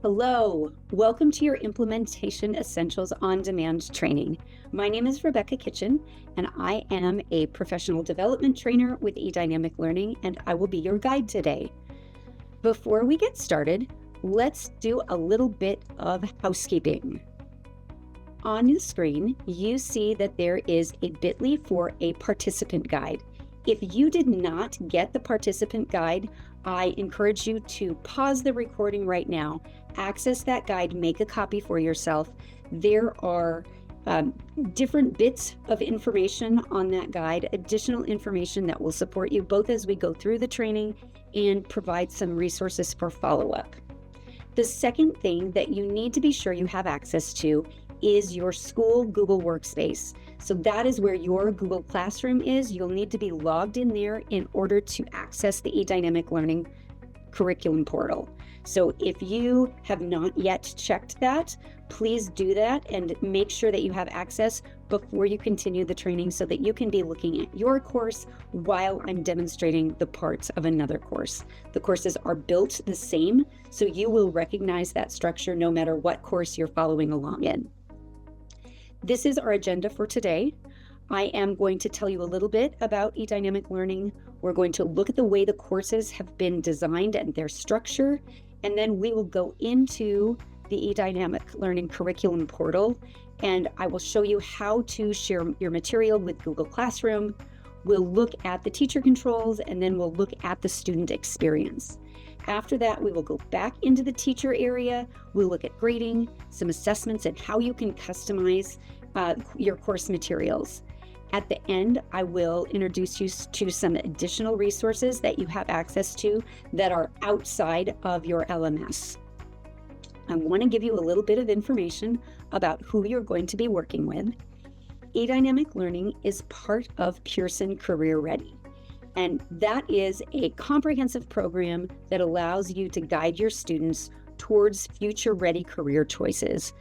Hello, welcome to your Implementation Essentials On-Demand training. My name is Rebecca Kitchin, and I am a professional development trainer with eDynamic Learning, and I will be your guide today. Before we get started, let's do a little bit of housekeeping. On the screen, you see that there is a bit.ly for a participant guide. If you did not get the participant guide, I encourage you to pause the recording right now, access that guide, make a copy for yourself. There are different bits of information on that guide, additional information that will support you both as we go through the training and provide some resources for follow-up. The second thing that you need to be sure you have access to is your school Google Workspace. So that is where your Google Classroom is. You'll need to be logged in there in order to access the eDynamic Learning curriculum portal. So if you have not yet checked that, please do that and make sure that you have access before you continue the training so that you can be looking at your course while I'm demonstrating the parts of another course. The courses are built the same, so you will recognize that structure no matter what course you're following along in. This is our agenda for today. I am going to tell you a little bit about eDynamic Learning. We're going to look at the way the courses have been designed and their structure, and then we will go into the eDynamic Learning curriculum portal, and I will show you how to share your material with Google Classroom. We'll look at the teacher controls, and then we'll look at the student experience. After that, we will go back into the teacher area. We'll look at grading, some assessments, and how you can customize your course materials. At the end, I will introduce you to some additional resources that you have access to that are outside of your LMS. I want to give you a little bit of information about who you're going to be working with. eDynamic Learning is part of Pearson Career Ready. And that is a comprehensive program that allows you to guide your students towards future-ready career choices.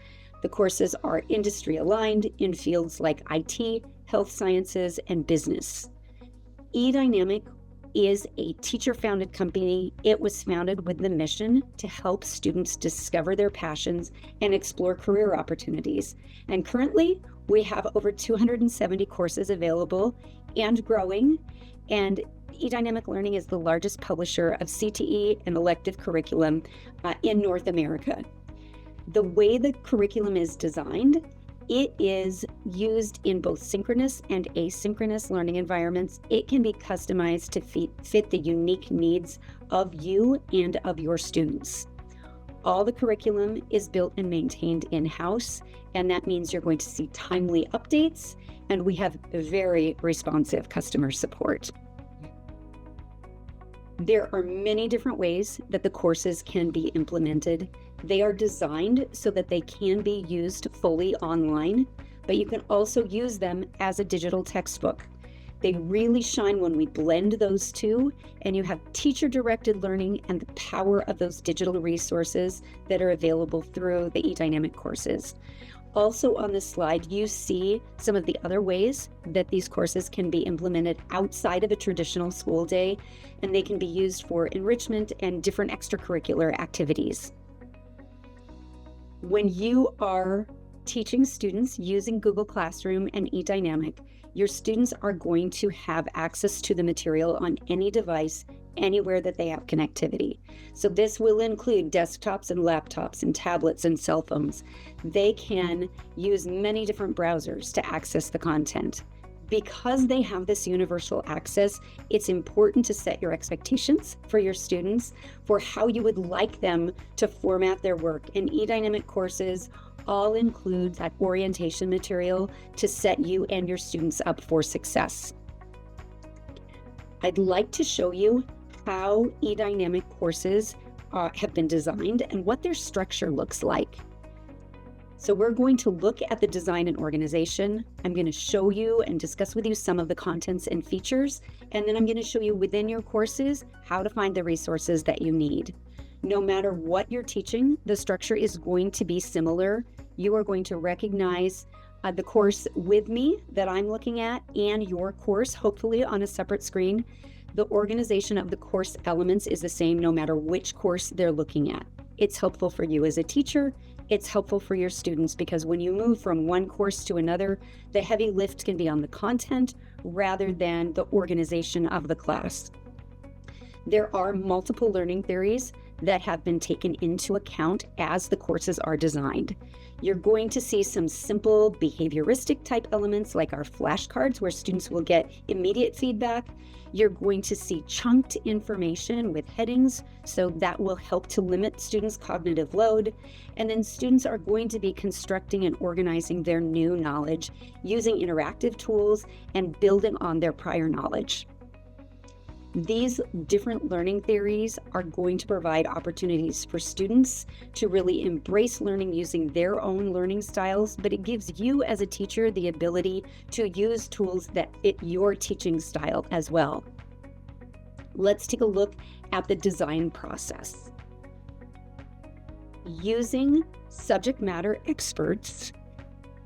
The courses are industry aligned in fields like IT, health sciences, and business. eDynamic is a teacher-founded company. It was founded with the mission to help students discover their passions and explore career opportunities. And currently, we have over 270 courses available and growing. And eDynamic Learning is the largest publisher of CTE and elective curriculum in North America. The way the curriculum is designed, it is used in both synchronous and asynchronous learning environments. It can be customized to fit the unique needs of you and of your students. All the curriculum is built and maintained in-house, and that means you're going to see timely updates, and we have very responsive customer support. There are many different ways that the courses can be implemented. They are designed so that they can be used fully online, but you can also use them as a digital textbook. They really shine when we blend those two, and you have teacher-directed learning and the power of those digital resources that are available through the eDynamic courses. Also on this slide, you see some of the other ways that these courses can be implemented outside of a traditional school day, and they can be used for enrichment and different extracurricular activities. When you are teaching students using Google Classroom and eDynamic, your students are going to have access to the material on any device, anywhere that they have connectivity. So this will include desktops and laptops and tablets and cell phones. They can use many different browsers to access the content. Because they have this universal access, it's important to set your expectations for your students for how you would like them to format their work. And eDynamic courses all include that orientation material to set you and your students up for success. I'd like to show you how eDynamic courses have been designed and what their structure looks like. So we're going to look at the design and organization. I'm going to show you and discuss with you some of the contents and features, and then I'm going to show you within your courses how to find the resources that you need. No matter what you're teaching, the structure is going to be similar. You are going to recognize the course with me that I'm looking at and your course, hopefully on a separate screen. The organization of the course elements is the same no matter which course they're looking at. It's helpful for you as a teacher. It's helpful for your students because when you move from one course to another, the heavy lift can be on the content rather than the organization of the class. There are multiple learning theories that have been taken into account as the courses are designed. You're going to see some simple behavioristic type elements like our flashcards where students will get immediate feedback. You're going to see chunked information with headings, so that will help to limit students' cognitive load. And then students are going to be constructing and organizing their new knowledge using interactive tools and building on their prior knowledge. These different learning theories are going to provide opportunities for students to really embrace learning using their own learning styles, but it gives you as a teacher the ability to use tools that fit your teaching style as well. Let's take a look at the design process. Using subject matter experts,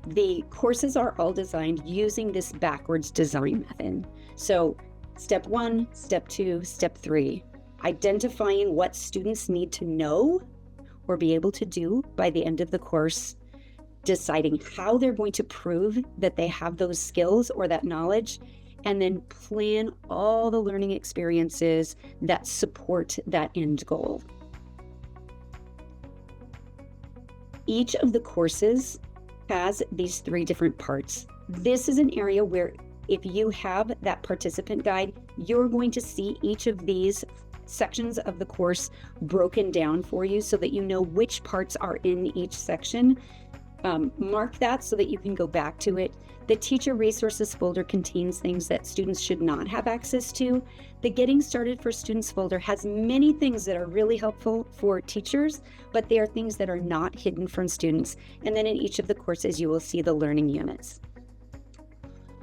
the courses are all designed using this backwards design method. So step 1, step 2, step 3, identifying what students need to know or be able to do by the end of the course, deciding how they're going to prove that they have those skills or that knowledge, and then plan all the learning experiences that support that end goal. Each of the courses has these 3 different parts. This is an area where if you have that participant guide, you're going to see each of these sections of the course broken down for you so that you know which parts are in each section. Mark that so that you can go back to it. The teacher resources folder contains things that students should not have access to. The Getting Started for Students folder has many things that are really helpful for teachers, but they are things that are not hidden from students. And then in each of the courses, you will see the learning units.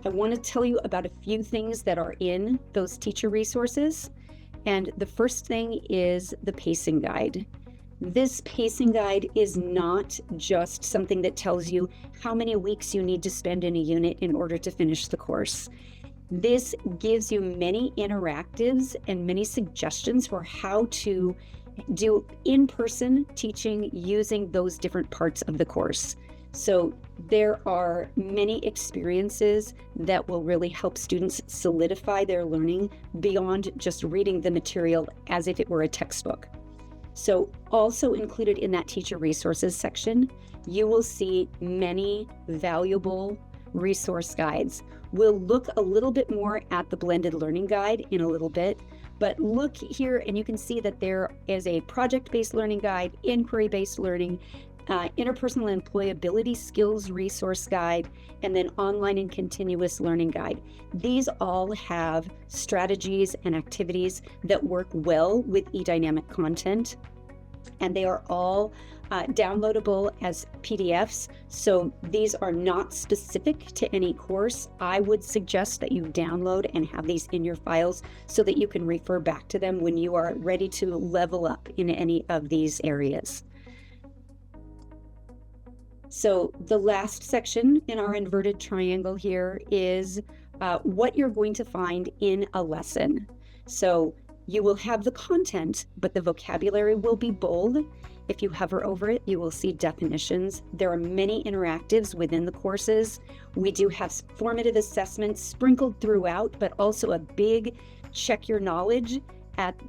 I want to tell you about a few things that are in those teacher resources. And the first thing is the pacing guide. This pacing guide is not just something that tells you how many weeks you need to spend in a unit in order to finish the course. This gives you many interactives and many suggestions for how to do in-person teaching using those different parts of the course. So there are many experiences that will really help students solidify their learning beyond just reading the material as if it were a textbook. So also included in that teacher resources section, you will see many valuable resource guides. We'll look a little bit more at the blended learning guide in a little bit, but look here and you can see that there is a project-based learning guide, inquiry-based learning, interpersonal employability skills resource guide, and then online and continuous learning guide. These all have strategies and activities that work well with eDynamic content, and they are all downloadable as PDFs. So these are not specific to any course. I would suggest that you download and have these in your files so that you can refer back to them when you are ready to level up in any of these areas. So the last section in our inverted triangle here is what you're going to find in a lesson. So you will have the content, but the vocabulary will be bold. If you hover over it, you will see definitions. There are many interactives within the courses. We do have formative assessments sprinkled throughout, but also a big check your knowledge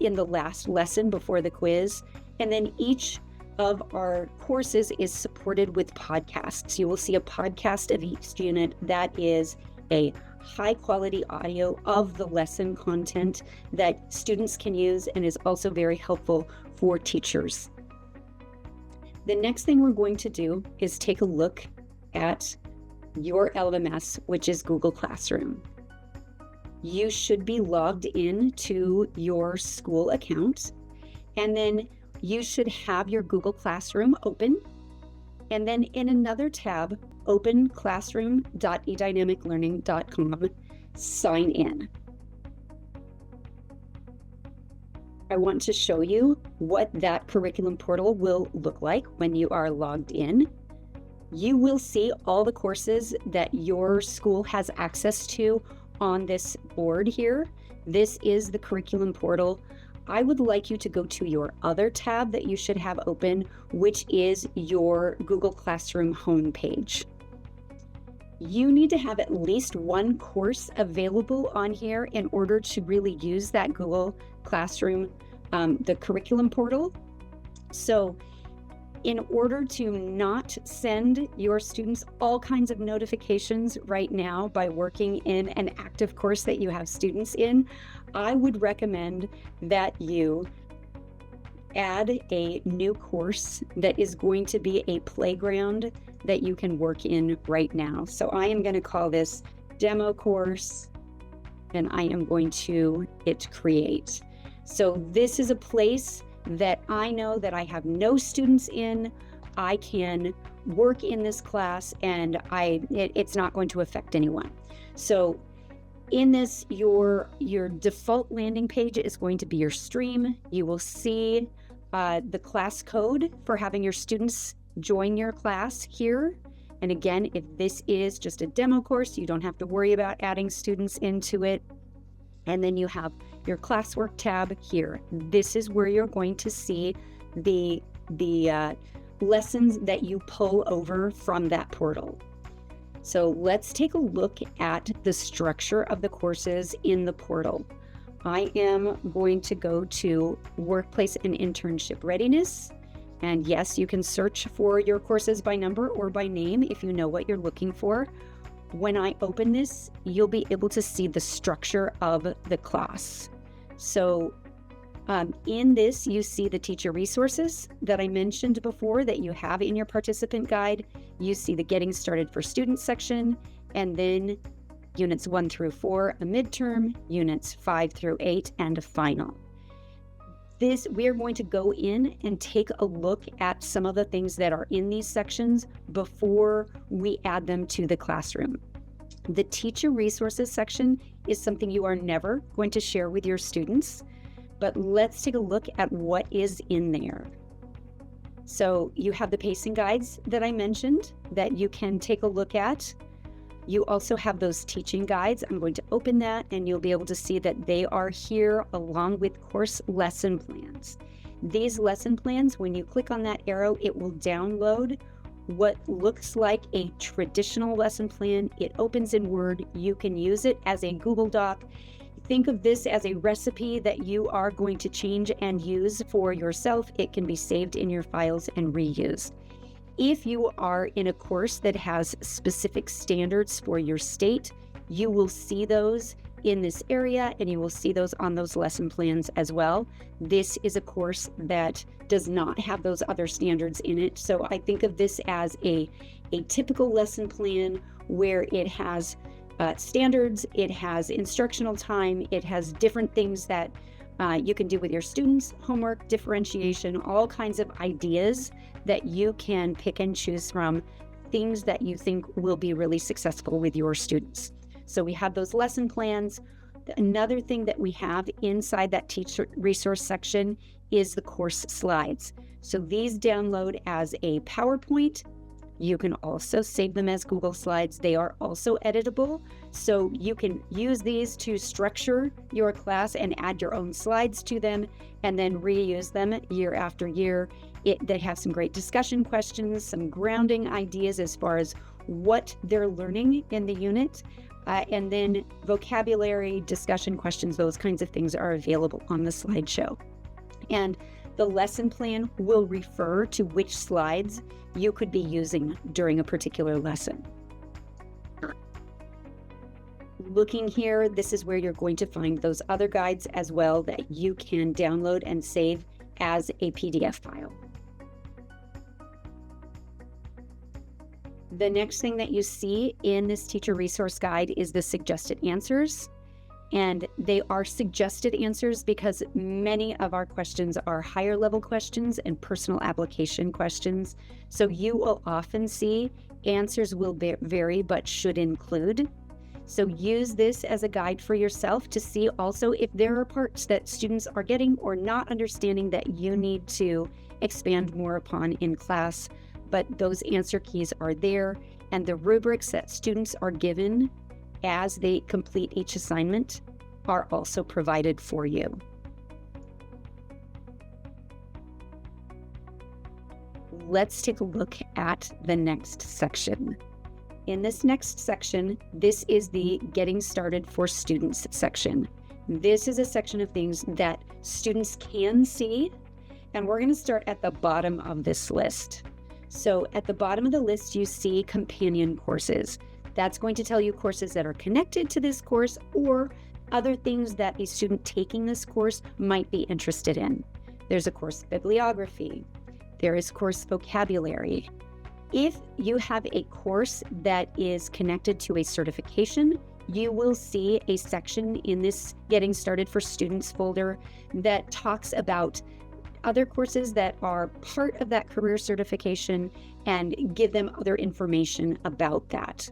in the last lesson before the quiz. And then each of our courses is supported with podcasts. You will see a podcast of each unit that is a high quality audio of the lesson content that students can use and is also very helpful for teachers. The next thing we're going to do is take a look at your LMS, which is Google Classroom. You should be logged in to your school account, and then you should have your Google Classroom open, and then in another tab, open classroom.edynamiclearning.com, sign in. I want to show you what that curriculum portal will look like when you are logged in. You will see all the courses that your school has access to on this board here. This is the curriculum portal. I would like you to go to your other tab that you should have open, which is your Google Classroom homepage. You need to have at least one course available on here in order to really use that Google Classroom, the curriculum portal. So in order to not send your students all kinds of notifications right now by working in an active course that you have students in, I would recommend that you add a new course that is going to be a playground that you can work in right now. So I am going to call this demo course, and I am going to hit create. So this is a place that I know that I have no students in. I can work in this class, and it's not going to affect anyone. So in this, your default landing page is going to be your stream. You will see the class code for having your students join your class here. And again, if this is just a demo course, you don't have to worry about adding students into it. And then you have your classwork tab here. This is where you're going to see the lessons that you pull over from that portal. So let's take a look at the structure of the courses in the portal. I am going to go to Workplace and Internship Readiness. And yes, you can search for your courses by number or by name if you know what you're looking for. When I open this, you'll be able to see the structure of the class. So in this, you see the teacher resources that I mentioned before that you have in your participant guide. You see the Getting Started for Students section, and then Units 1 through 4, a midterm, Units 5 through 8, and a final. We are going to go in and take a look at some of the things that are in these sections before we add them to the classroom. The teacher resources section is something you are never going to share with your students, but let's take a look at what is in there. So you have the pacing guides that I mentioned that you can take a look at. You also have those teaching guides. I'm going to open that, and you'll be able to see that they are here along with course lesson plans. These lesson plans, when you click on that arrow, it will download what looks like a traditional lesson plan. It opens in Word. You can use it as a Google Doc. Think of this as a recipe that you are going to change and use for yourself. It can be saved in your files and reused. If you are in a course that has specific standards for your state, you will see those in this area, and you will see those on those lesson plans as well. This is a course that does not have those other standards in it. So I think of this as a typical lesson plan where it has standards, it has instructional time, it has different things that you can do with your students, homework, differentiation, all kinds of ideas that you can pick and choose from, things that you think will be really successful with your students. So we have those lesson plans. Another thing that we have inside that teacher resource section is the course slides. So these download as a PowerPoint. You can also save them as Google Slides. They are also editable, so you can use these to structure your class and add your own slides to them and then reuse them year after year. They have some great discussion questions, some grounding ideas as far as what they're learning in the unit, and then vocabulary, discussion questions, those kinds of things are available on the slideshow. And the lesson plan will refer to which slides you could be using during a particular lesson. Looking here, this is where you're going to find those other guides as well that you can download and save as a PDF file. The next thing that you see in this teacher resource guide is the suggested answers. And they are suggested answers because many of our questions are higher level questions and personal application questions. So you will often see answers will vary but should include. So use this as a guide for yourself to see also if there are parts that students are getting or not understanding that you need to expand more upon in class. But those answer keys are there, and the rubrics that students are given as they complete each assignment are also provided for you. let's take a look at the next section. In this next section, this is the Getting Started for Students section. This is a section of things that students can see, and we're going to start at the bottom of this list. So at the bottom of the list, you see companion courses. That's going to tell you courses that are connected to this course or other things that a student taking this course might be interested in. There's a course bibliography. There is course vocabulary. If you have a course that is connected to a certification, you will see a section in this Getting Started for Students folder that talks about other courses that are part of that career certification and give them other information about that.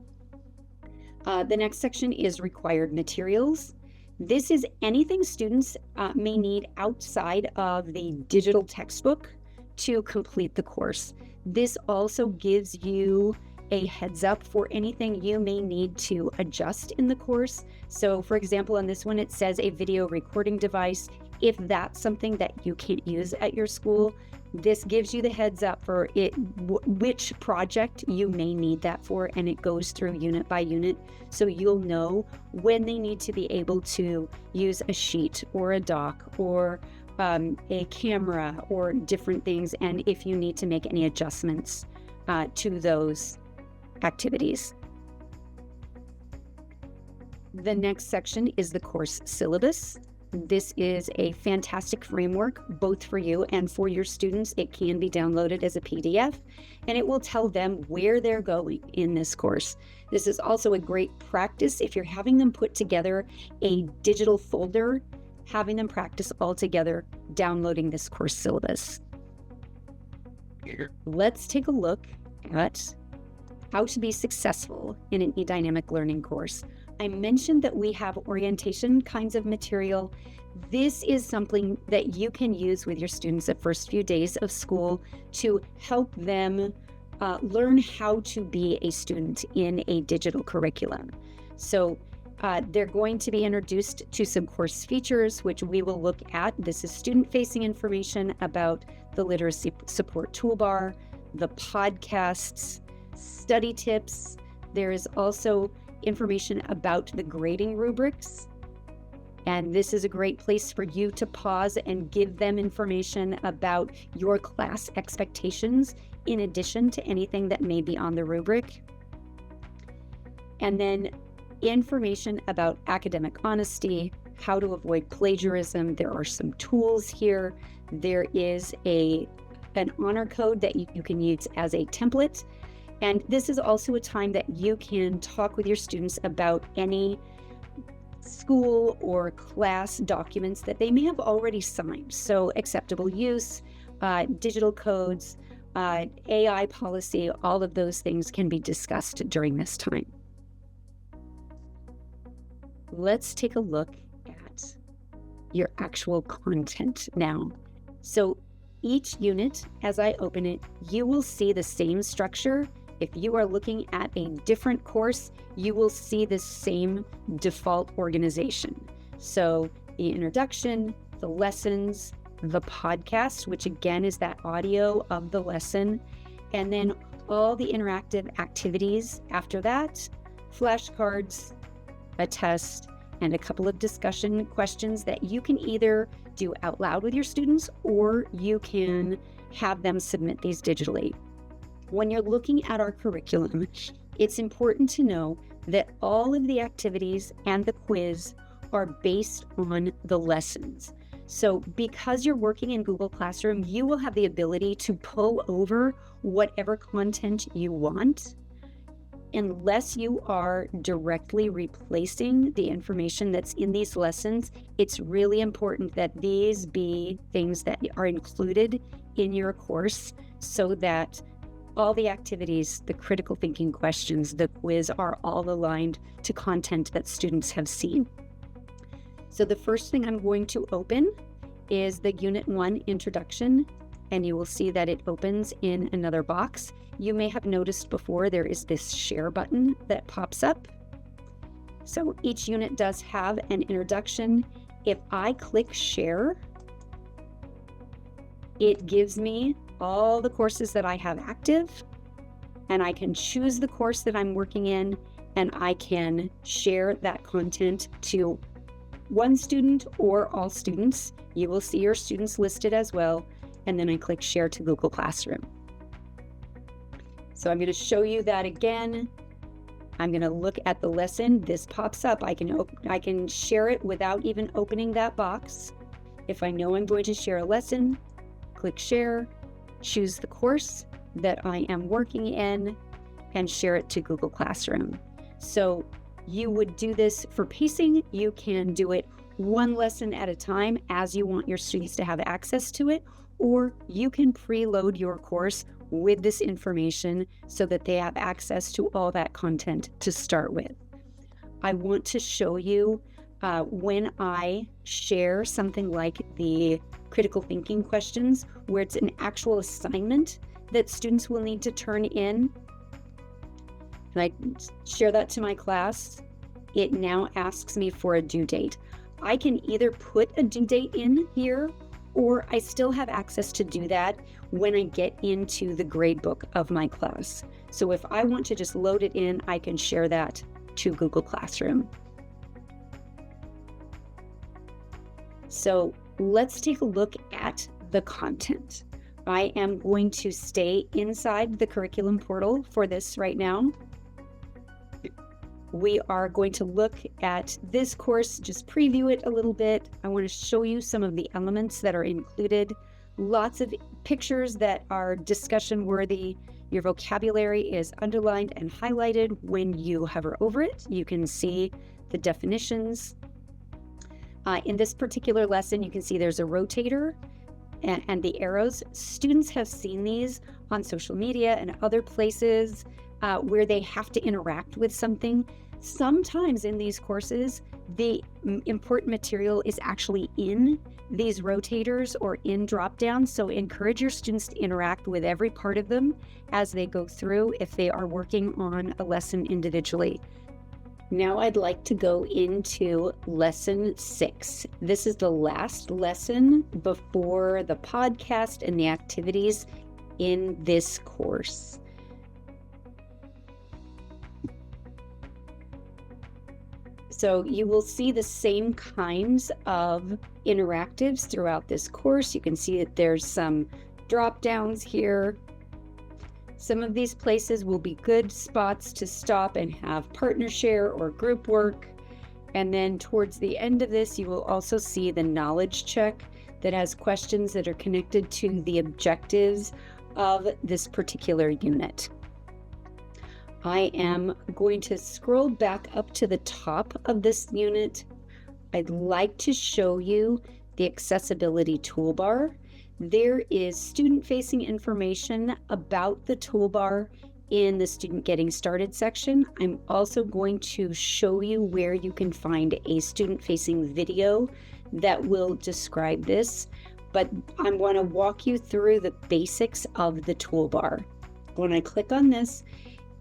The next section is required materials. This is anything students may need outside of the digital textbook to complete the course. This also gives you a heads up for anything you may need to adjust in the course. So for example, on this one, it says a video recording device. If that's something that you can't use at your school, this gives you the heads up for which project you may need that for, and it goes through unit by unit. So you'll know when they need to be able to use a sheet or a dock or a camera or different things, and if you need to make any adjustments to those activities. The next section is the course syllabus. This is a fantastic framework, both for you and for your students. It can be downloaded as a PDF, and it will tell them where they're going in this course. This is also a great practice if you're having them put together a digital folder, having them practice all together, downloading this course syllabus. Let's take a look at how to be successful in an eDynamic learning course. I mentioned that we have orientation kinds of material. This is something that you can use with your students the first few days of school to help them learn how to be a student in a digital curriculum. So they're going to be introduced to some course features, which we will look at. This is student-facing information about the literacy support toolbar, the podcasts, study tips. There is also information about the grading rubrics. And this is a great place for you to pause and give them information about your class expectations in addition to anything that may be on the rubric. And then information about academic honesty, how to avoid plagiarism. There are some tools here. There is an honor code that you can use as a template. And this is also a time that you can talk with your students about any school or class documents that they may have already signed. So acceptable use, digital codes, AI policy, all of those things can be discussed during this time. Let's take a look at your actual content now. So each unit, as I open it, you will see the same structure. If you are looking at a different course, you will see the same default organization. So the introduction, the lessons, the podcast, which again is that audio of the lesson, and then all the interactive activities after that, flashcards, a test, and a couple of discussion questions that you can either do out loud with your students or you can have them submit these digitally. When you're looking at our curriculum, it's important to know that all of the activities and the quiz are based on the lessons. So because you're working in Google Classroom, you will have the ability to pull over whatever content you want. Unless you are directly replacing the information that's in these lessons, it's really important that these be things that are included in your course so that all the activities, the critical thinking questions, the quiz are all aligned to content that students have seen. So the first thing I'm going to open is the Unit 1 introduction, and you will see that it opens in another box. You may have noticed before there is this share button that pops up. So each unit does have an introduction. If I click share, it gives me all the courses that I have active, and I can choose the course that I'm working in, and I can share that content to one student or all students. You will see your students listed as well, and then I click Share to Google Classroom. So I'm going to show you that again. I'm going to look at the lesson. This pops up. I can share it without even opening that box. If I know I'm going to share a lesson, click Share, choose the course that I am working in, and share it to Google Classroom. So you would do this for pacing. You can do it one lesson at a time as you want your students to have access to it, or you can preload your course with this information so that they have access to all that content to start with. I want to show you when I share something like the critical thinking questions, where it's an actual assignment that students will need to turn in. And I share that to my class. It now asks me for a due date. I can either put a due date in here, or I still have access to do that when I get into the grade book of my class. So if I want to just load it in, I can share that to Google Classroom. So let's take a look at the content. I am going to stay inside the curriculum portal for this right now. We are going to look at this course, just preview it a little bit. I want to show you some of the elements that are included. Lots of pictures that are discussion worthy. Your vocabulary is underlined and highlighted when you hover over it. You can see the definitions. In this particular lesson, you can see there's a rotator and the arrows. Students have seen these on social media and other places where they have to interact with something. Sometimes in these courses, the important material is actually in these rotators or in drop downs. So encourage your students to interact with every part of them as they go through if they are working on a lesson individually. Now I'd like to go into lesson 6. This is the last lesson before the podcast and the activities in this course. So you will see the same kinds of interactives throughout this course. You can see that there's some drop downs here. Some of these places will be good spots to stop and have partner share or group work. And then towards the end of this, you will also see the knowledge check that has questions that are connected to the objectives of this particular unit. I am going to scroll back up to the top of this unit. I'd like to show you the accessibility toolbar. There is student-facing information about the toolbar in the Student Getting Started section. I'm also going to show you where you can find a student-facing video that will describe this, but I want to walk you through the basics of the toolbar. When I click on this,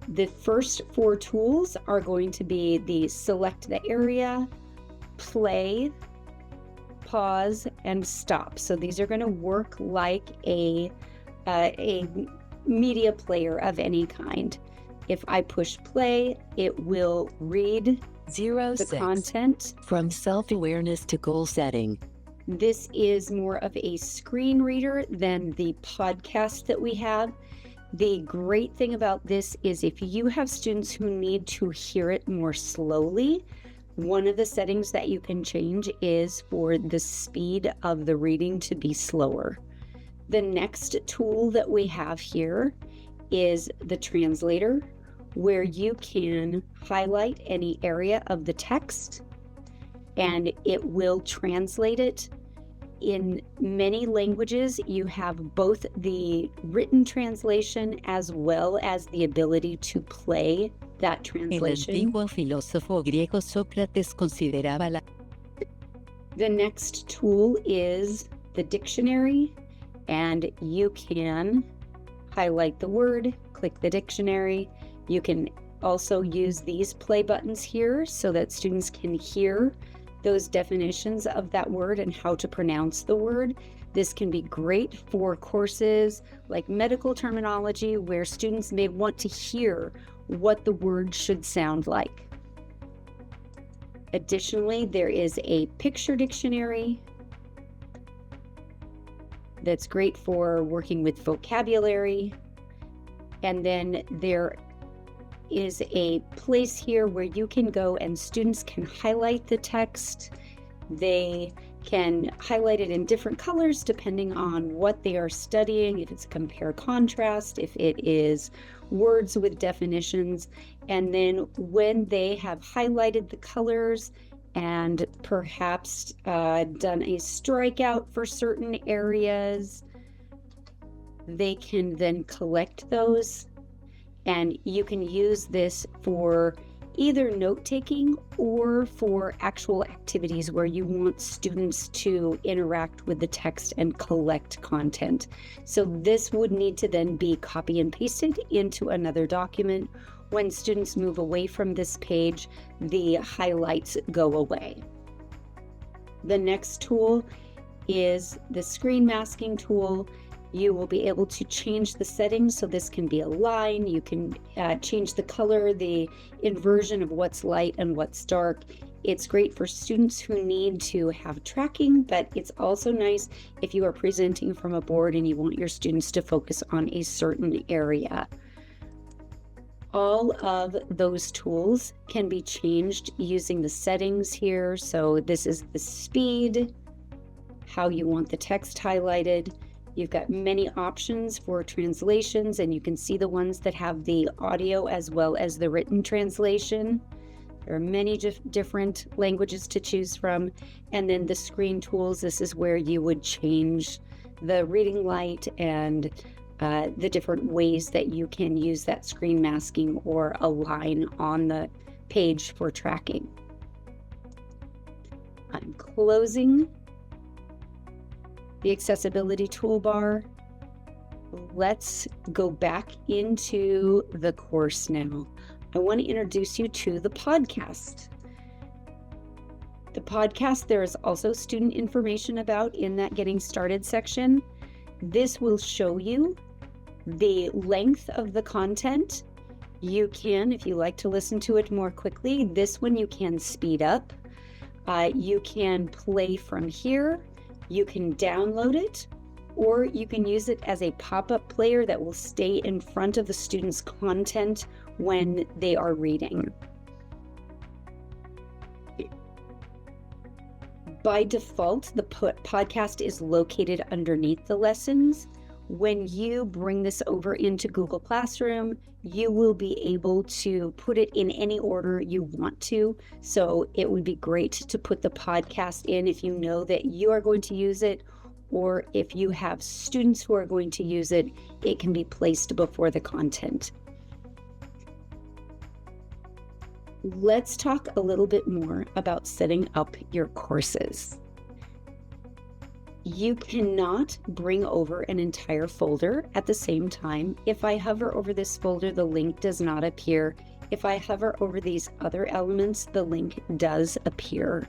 the first 4 tools are going to be the select the area, play, pause, and stop. So these are going to work like a media player of any kind. If I push play, it will read the content. From self-awareness to goal setting. This is more of a screen reader than the podcast that we have. The great thing about this is if you have students who need to hear it more slowly, one of the settings that you can change is for the speed of the reading to be slower. The next tool that we have here is the translator, where you can highlight any area of the text and it will translate it. In many languages, you have both the written translation as well as the ability to play that translation. El antiguo filósofo griego Sócrates consideraba la... The next tool is the dictionary, and you can highlight the word, click the dictionary. You can also use these play buttons here so that students can hear those definitions of that word and how to pronounce the word. This can be great for courses like medical terminology, where students may want to hear what the word should sound like. Additionally, there is a picture dictionary that's great for working with vocabulary. And then there is a place here where you can go and students can highlight the text. They can highlight it in different colors depending on what they are studying, if it's compare contrast, if it is words with definitions. And then when they have highlighted the colors and perhaps done a strikeout for certain areas, they can then collect those, and you can use this for either note-taking or for actual activities where you want students to interact with the text and collect content. So this would need to then be copy and pasted into another document. When students move away from this page, the highlights go away. The next tool is the screen masking tool. You will be able to change the settings, so this can be a line. You can change the color, the inversion of what's light and what's dark. It's great for students who need to have tracking, but it's also nice if you are presenting from a board and you want your students to focus on a certain area. All of those tools can be changed using the settings here. So this is the speed, how you want the text highlighted. You've got many options for translations, and you can see the ones that have the audio as well as the written translation. There are many different languages to choose from. And then the screen tools, this is where you would change the reading light and the different ways that you can use that screen masking or a line on the page for tracking. I'm closing the accessibility toolbar. Let's go back into the course now. I want to introduce you to the podcast. The podcast, there is also student information about in that getting started section. This will show you the length of the content. You can, if you like to listen to it more quickly, this one you can speed up. You can play from here. You can download it, or you can use it as a pop-up player that will stay in front of the student's content when they are reading. By default, the podcast is located underneath the lessons. When you bring this over into Google Classroom, you will be able to put it in any order you want to. So it would be great to put the podcast in if you know that you are going to use it, or if you have students who are going to use it, it can be placed before the content. Let's talk a little bit more about setting up your courses. You cannot bring over an entire folder at the same time. If I hover over this folder, the link does not appear. If I hover over these other elements, the link does appear.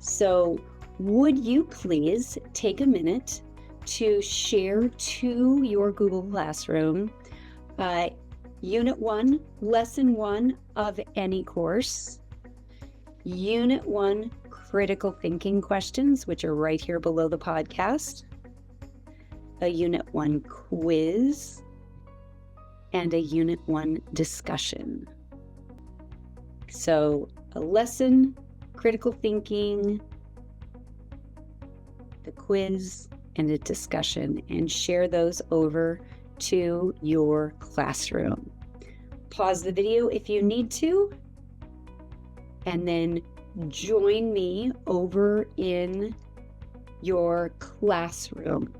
So would you please take a minute to share to your Google Classroom Unit 1, Lesson 1 of any course, Unit 1 critical thinking questions, which are right here below the podcast, a Unit 1 quiz, and a Unit 1 discussion. So a lesson, critical thinking, the quiz, and a discussion, and share those over to your classroom. Pause the video if you need to, and then join me over in your classroom.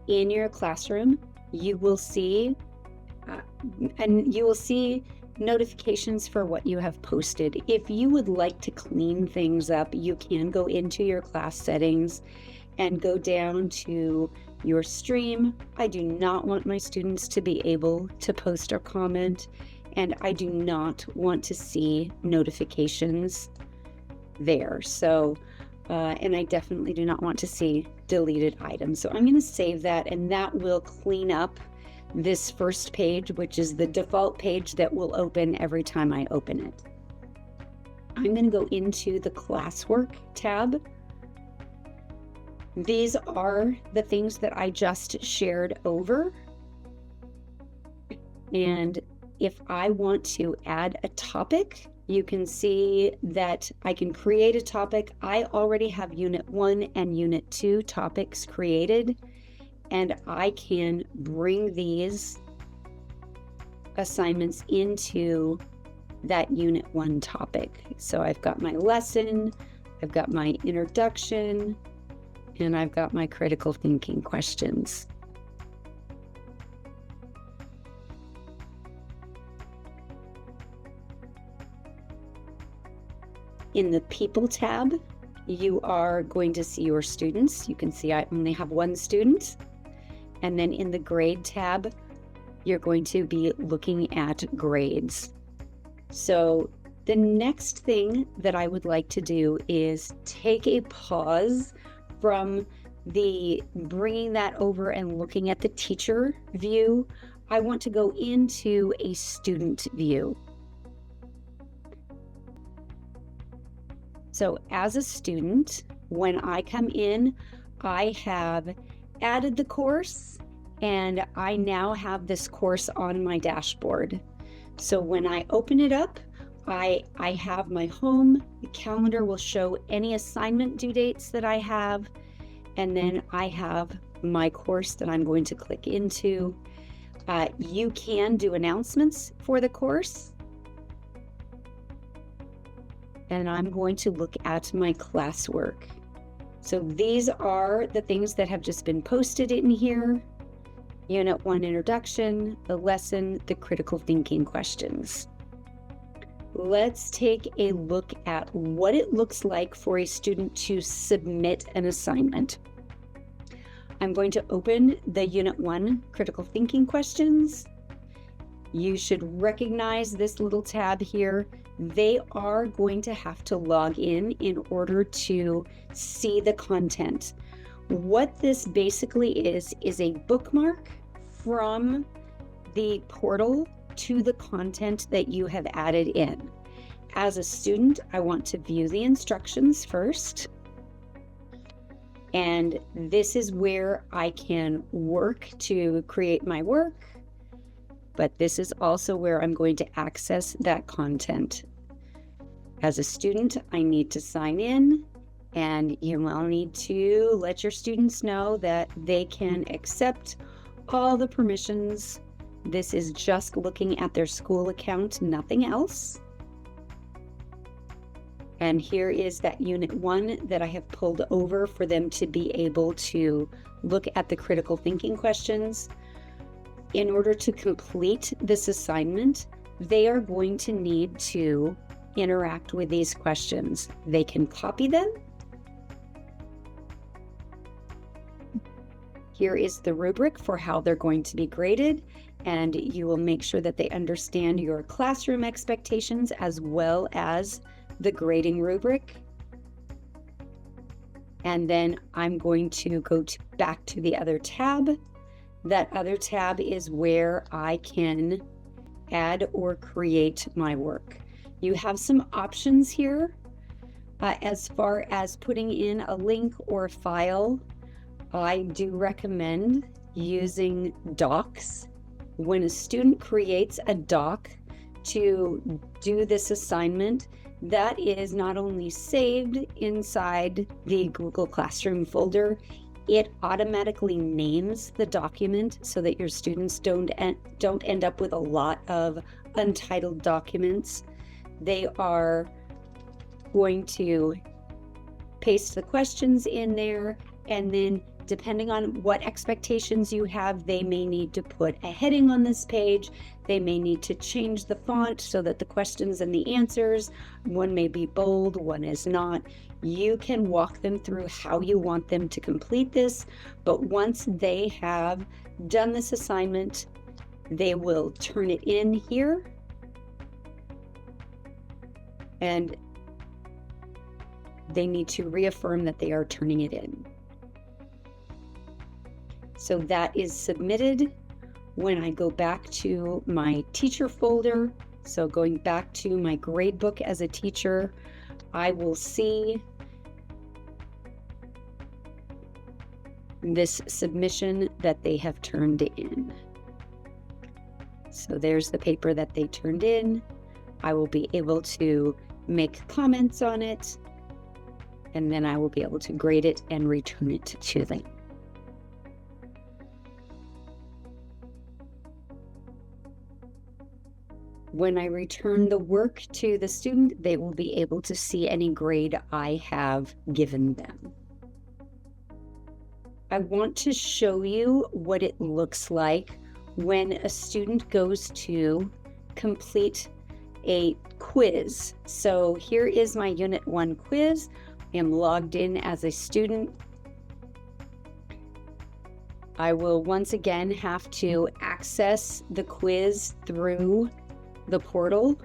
In your classroom, you will see notifications for what you have posted. If you would like to clean things up, you can go into your class settings and go down to your stream. I do not want my students to be able to post or comment, and I do not want to see notifications there. So, and I definitely do not want to see deleted items. So I'm going to save that, and that will clean up this first page, which is the default page that will open every time I open it. I'm going to go into the classwork tab. These are the things that I just shared over. And if I want to add a topic, you can see that I can create a topic. I already have Unit 1 and Unit 2 topics created, and I can bring these assignments into that Unit 1 topic. So I've got my lesson, I've got my introduction, and I've got my critical thinking questions. In the People tab, you are going to see your students. You can see I only have one student. And then in the Grade tab, you're going to be looking at grades. So the next thing that I would like to do is take a pause from the bringing that over and looking at the teacher view. I want to go into a student view. So as a student, when I come in, I have added the course, and I now have this course on my dashboard. So when I open it up, I have my home. The calendar will show any assignment due dates that I have, and then I have my course that I'm going to click into. You can do announcements for the course. And I'm going to look at my classwork. So these are the things that have just been posted in here. Unit 1 introduction, the lesson, the critical thinking questions. Let's take a look at what it looks like for a student to submit an assignment. I'm going to open the Unit 1 critical thinking questions. You should recognize this little tab here. They are going to have to log in order to see the content. What this basically is a bookmark from the portal to the content that you have added in. As a student, I want to view the instructions first. And this is where I can work to create my work. But this is also where I'm going to access that content. As a student, I need to sign in, and you will need to let your students know that they can accept all the permissions. This is just looking at their school account, nothing else. And here is that Unit 1 that I have pulled over for them to be able to look at the critical thinking questions. In order to complete this assignment, they are going to need to interact with these questions. They can copy them. Here is the rubric for how they're going to be graded, and you will make sure that they understand your classroom expectations as well as the grading rubric. And then I'm going to go back to the other tab. That other tab is where I can add or create my work. You have some options here as far as putting in a link or a file. I do recommend using docs. When a student creates a doc to do this assignment, that is not only saved inside the Google Classroom folder, it automatically names the document so that your students don't end up with a lot of untitled documents. They are going to paste the questions in there, and then depending on what expectations you have, they may need to put a heading on this page. They may need to change the font so that the questions and the answers, one may be bold, one is not. You can walk them through how you want them to complete this, but once they have done this assignment, they will turn it in here, and they need to reaffirm that they are turning it in. So that is submitted. When I go back to my teacher folder, so going back to my grade book as a teacher, I will see this submission that they have turned in. So there's the paper that they turned in. I will be able to make comments on it, and then I will be able to grade it and return it to them. When I return the work to the student, they will be able to see any grade I have given them. I want to show you what it looks like when a student goes to complete a quiz. So here is my Unit 1 quiz. I am logged in as a student. I will once again have to access the quiz through the portal,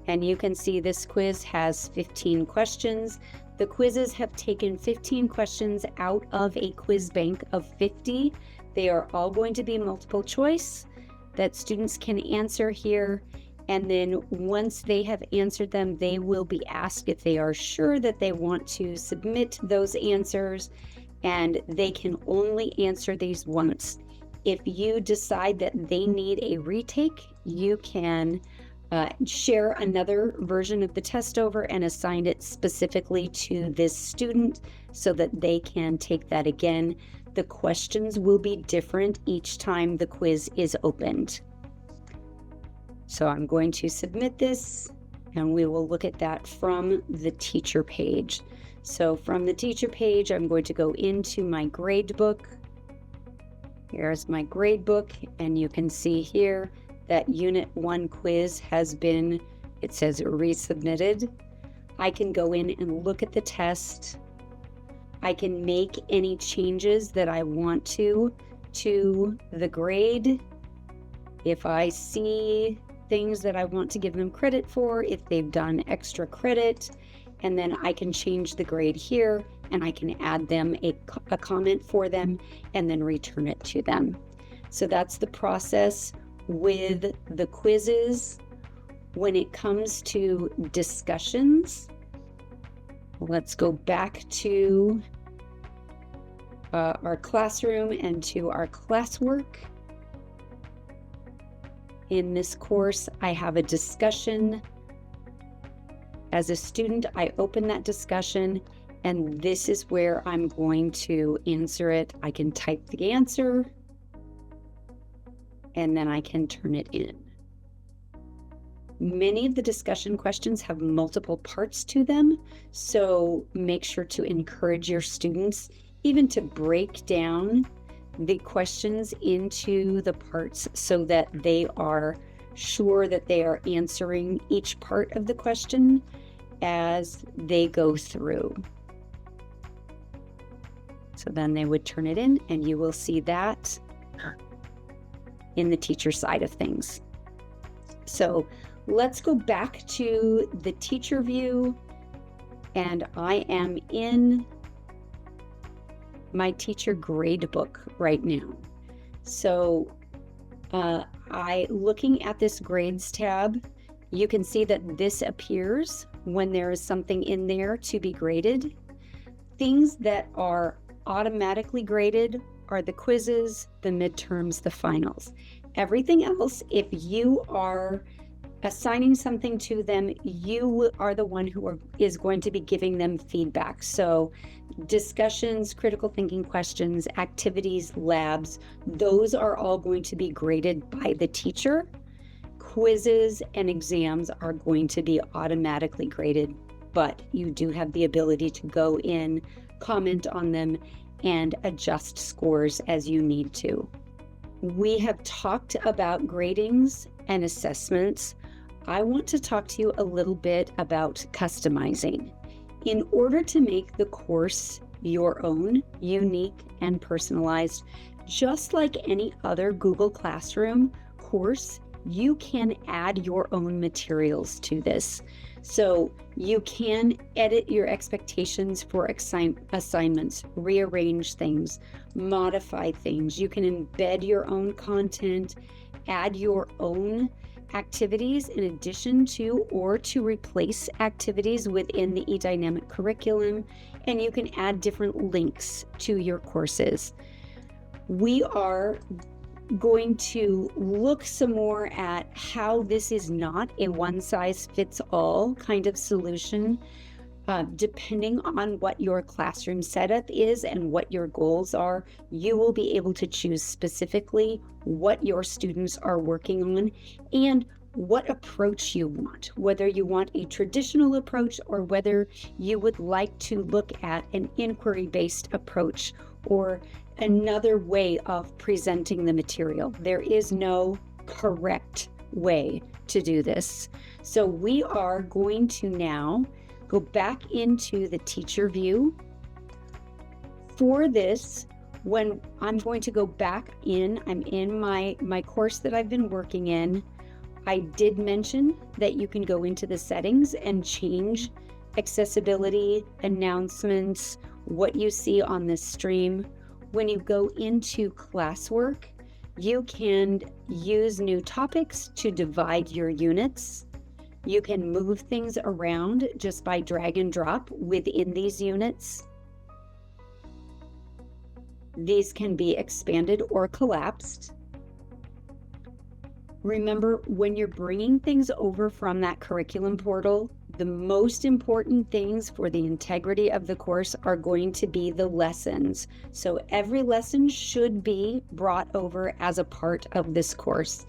and you can see this quiz has 15 questions. The quizzes have taken 15 questions out of a quiz bank of 50. They are all going to be multiple choice that students can answer here, and then once they have answered them, they will be asked if they are sure that they want to submit those answers, and they can only answer these once. If you decide that they need a retake, you can share another version of the test over and assign it specifically to this student so that they can take that again. The questions will be different each time the quiz is opened. So I'm going to submit this, and we will look at that from the teacher page. So from the teacher page, I'm going to go into my grade book. Here's my grade book, and you can see here that Unit 1 quiz has been, it says resubmitted. I can go in and look at the test. I can make any changes that I want to the grade. If I see things that I want to give them credit for, if they've done extra credit, and then I can change the grade here, and I can add them a comment for them and then return it to them. So that's the process with the quizzes. When it comes to discussions, let's go back to our classroom and to our classwork. In this course, I have a discussion. As a student, I open that discussion, and this is where I'm going to answer it. I can type the answer, and then I can turn it in. Many of the discussion questions have multiple parts to them, so make sure to encourage your students even to break down the questions into the parts so that they are sure that they are answering each part of the question as they go through. So then they would turn it in, and you will see that in the teacher side of things. So let's go back to the teacher view, and I am in my teacher grade book right now. So looking at this grades tab, you can see that this appears when there is something in there to be graded. Things that are automatically graded are the quizzes, the midterms, the finals. Everything else, if you are assigning something to them, you are the one who is going to be giving them feedback. So discussions, critical thinking questions, activities, labs, those are all going to be graded by the teacher. Quizzes and exams are going to be automatically graded, but you do have the ability to go in, comment on them, and adjust scores as you need to. We have talked about gradings and assessments. I want to talk to you a little bit about customizing. In order to make the course your own, unique, and personalized, just like any other Google Classroom course, you can add your own materials to this. So you can edit your expectations for assignments, rearrange things, modify things. You can embed your own content, add your own activities in addition to or to replace activities within the eDynamic curriculum, and you can add different links to your courses. We are going to look some more at how this is not a one-size-fits-all kind of solution. Depending on what your classroom setup is and what your goals are, you will be able to choose specifically what your students are working on and what approach you want, whether you want a traditional approach or whether you would like to look at an inquiry-based approach or another way of presenting the material. There is no correct way to do this. So we are going to now go back into the teacher view. For this, when I'm going to go back in, I'm in my course that I've been working in. I did mention that you can go into the settings and change accessibility, announcements, what you see on this stream. When you go into classwork, you can use new topics to divide your units. You can move things around just by drag and drop within these units. These can be expanded or collapsed. Remember, when you're bringing things over from that curriculum portal, the most important things for the integrity of the course are going to be the lessons. So every lesson should be brought over as a part of this course.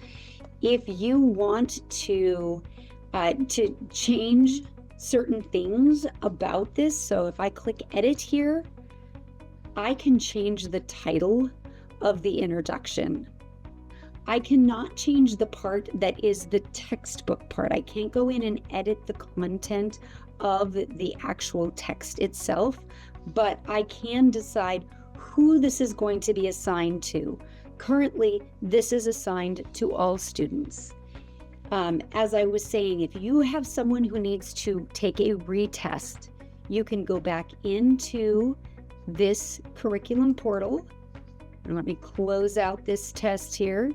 If you want to change certain things about this, so if I click edit here, I can change the title of the introduction. I cannot change the part that is the textbook part. I can't go in and edit the content of the actual text itself, but I can decide who this is going to be assigned to. Currently, this is assigned to all students. As I was saying, if you have someone who needs to take a retest, you can go back into this curriculum portal. And let me close out this test here.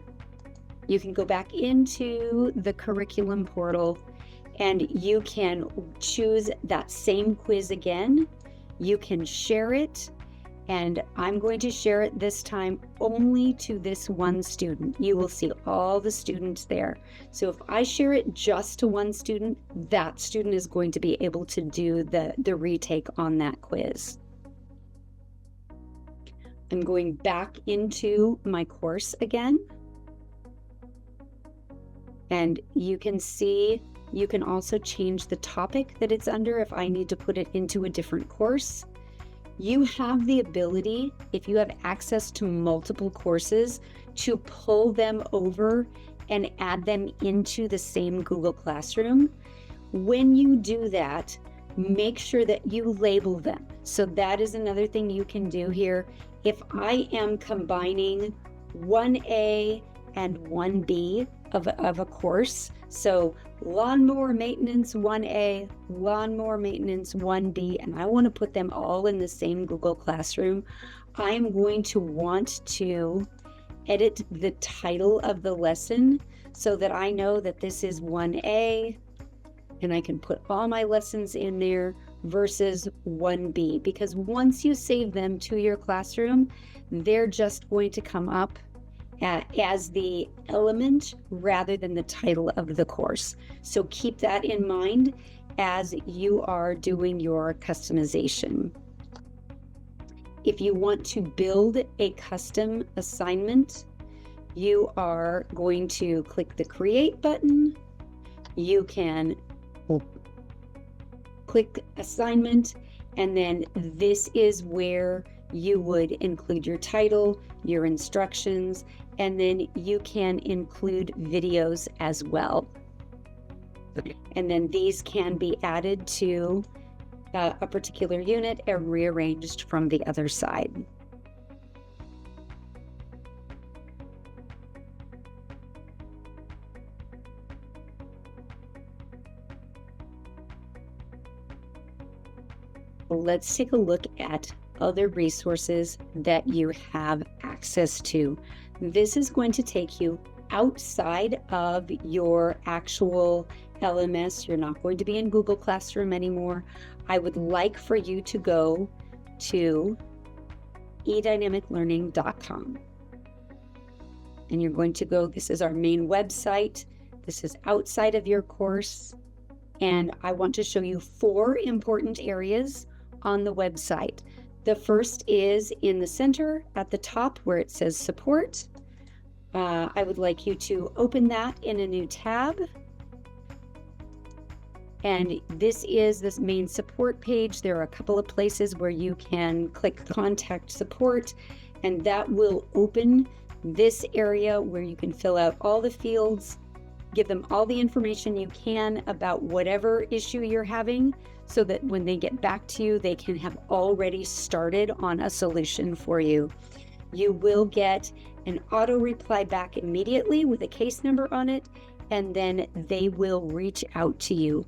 You can go back into the curriculum portal and you can choose that same quiz again. You can share it, and I'm going to share it this time only to this one student. You will see all the students there. So if I share it just to one student, that student is going to be able to do the retake on that quiz. I'm going back into my course again. And you can see, you can also change the topic that it's under if I need to put it into a different course. You have the ability, if you have access to multiple courses, to pull them over and add them into the same Google Classroom. When you do that, make sure that you label them. So that is another thing you can do here. If I am combining 1A and 1B of a course, so lawnmower maintenance 1A, lawnmower maintenance 1B, and I want to put them all in the same Google Classroom, I am going to want to edit the title of the lesson so that I know that this is 1A, and I can put all my lessons in there versus 1B, because once you save them to your classroom, they're just going to come up as the element rather than the title of the course. So keep that in mind as you are doing your customization. If you want to build a custom assignment, you are going to click the Create button. You can click Assignment, and then this is where you would include your title, your instructions, and then you can include videos as well. And then these can be added to a particular unit and rearranged from the other side. Let's take a look at other resources that you have access to. This is going to take you outside of your actual LMS. You're not going to be in Google Classroom anymore. I would like for you to go to eDynamiclearning.com. And you're going to go, this is our main website. This is outside of your course. And I want to show you 4 important areas on the website. The first is in the center at the top where it says support. I would like you to open that in a new tab. And this is this main support page. There are a couple of places where you can click contact support, and that will open this area where you can fill out all the fields, give them all the information you can about whatever issue you're having, so that when they get back to you, they can have already started on a solution for you. You will get an auto reply back immediately with a case number on it, and then they will reach out to you.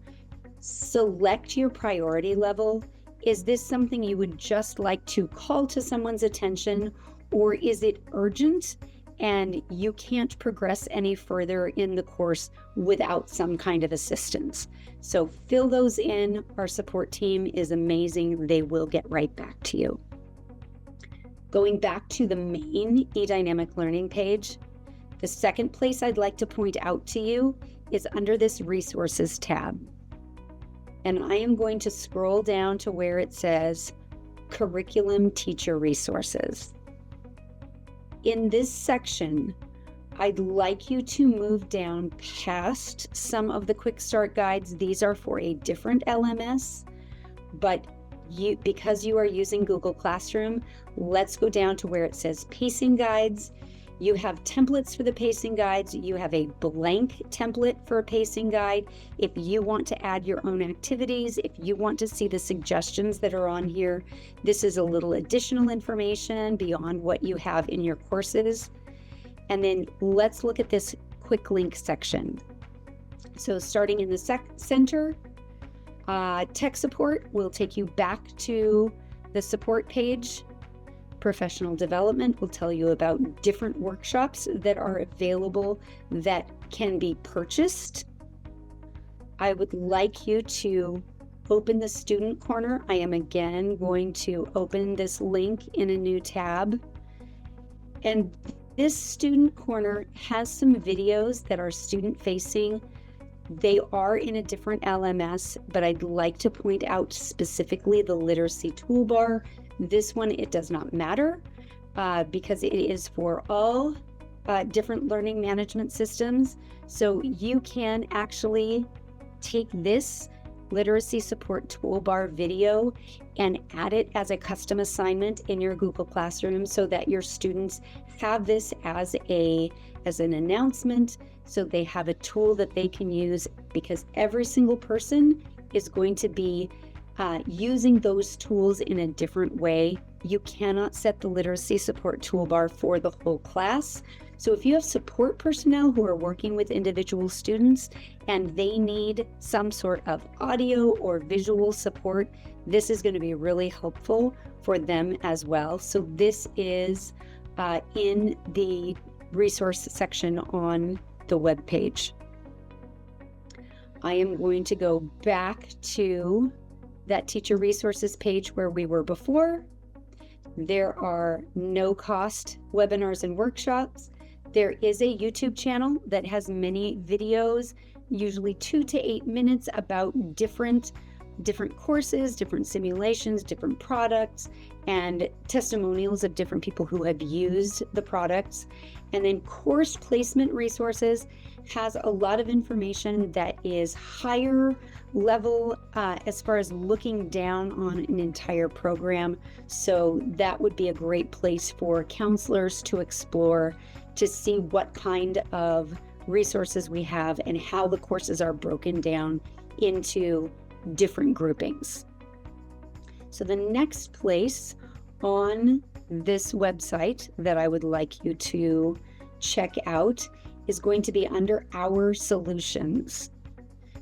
Select your priority level. Is this something you would just like to call to someone's attention, or is it urgent and you can't progress any further in the course without some kind of assistance? So fill those in. Our support team is amazing. They will get right back to you. Going back to the main eDynamic Learning page, the second place I'd like to point out to you is under this Resources tab. And I am going to scroll down to where it says Curriculum Teacher Resources. In this section, I'd like you to move down past some of the quick start guides. These are for a different LMS, but because you are using Google Classroom, let's go down to where it says pacing guides. You have templates for the pacing guides. You have a blank template for a pacing guide. If you want to add your own activities, if you want to see the suggestions that are on here, this is a little additional information beyond what you have in your courses. And then let's look at this quick link section. So starting in the center, tech support will take you back to the support page. Professional development will tell you about different workshops that are available that can be purchased. I would like you to open the student corner. I am again going to open this link in a new tab. And this student corner has some videos that are student facing. They are in a different LMS, but I'd like to point out specifically the literacy toolbar. This one, it does not matter because it is for all different learning management systems. So you can actually take this literacy support toolbar video and add it as a custom assignment in your Google Classroom so that your students have this as an announcement, so they have a tool that they can use, because every single person is going to be using those tools in a different way. You cannot set the literacy support toolbar for the whole class. So if you have support personnel who are working with individual students and they need some sort of audio or visual support, this is going to be really helpful for them as well. So this is in the resource section on the web page. I am going to go back to that teacher resources page where we were before. There are no cost webinars and workshops. There is a YouTube channel that has many videos, usually 2 to 8 minutes, about different courses, different simulations, different products, and testimonials of different people who have used the products. And then course placement resources has a lot of information that is higher level as far as looking down on an entire program. So that would be a great place for counselors to explore, to see what kind of resources we have and how the courses are broken down into different groupings. So the next place on this website that I would like you to check out is going to be under Our Solutions.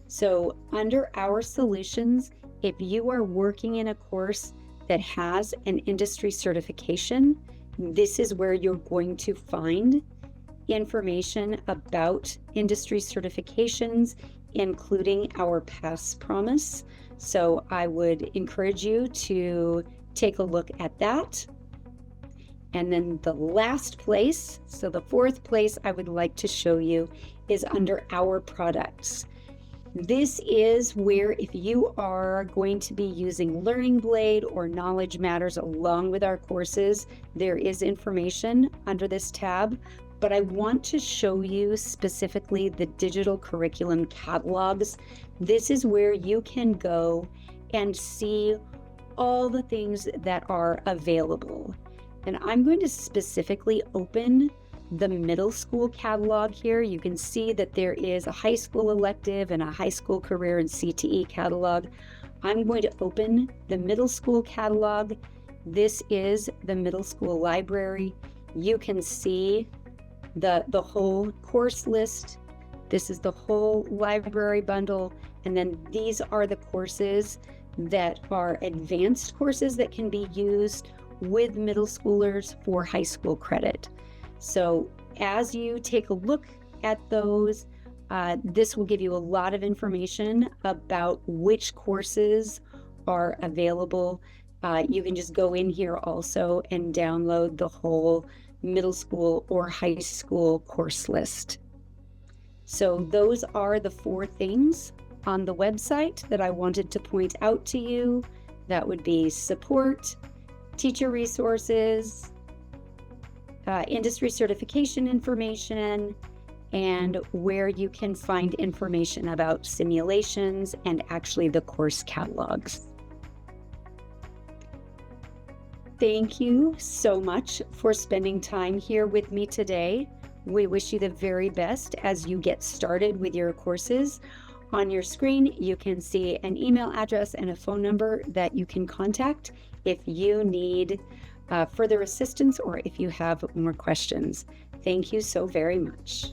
So under Our Solutions, if you are working in a course that has an industry certification, this is where you're going to find information about industry certifications, including our Pass Promise. So I would encourage you to take a look at that. And then the last place, so the fourth place I would like to show you is under Our Products. This is where, if you are going to be using Learning Blade or Knowledge Matters along with our courses, there is information under this tab. But I want to show you specifically the digital curriculum catalogs. This is where you can go and see all the things that are available. And I'm going to specifically open the middle school catalog here. You can see that there is a high school elective and a high school career and CTE catalog. I'm going to open the middle school catalog. This is the middle school library. You can see the whole course list. This is the whole library bundle. And then these are the courses that are advanced courses that can be used with middle schoolers for high school credit. So as you take a look at those, this will give you a lot of information about which courses are available. You can just go in here also and download the whole middle school or high school course list. So those are the 4 things on the website that I wanted to point out to you. That would be support, teacher resources, industry certification information, and where you can find information about simulations and actually the course catalogs. Thank you so much for spending time here with me today. We wish you the very best as you get started with your courses. On your screen, you can see an email address and a phone number that you can contact if you need further assistance or if you have more questions. Thank you so very much.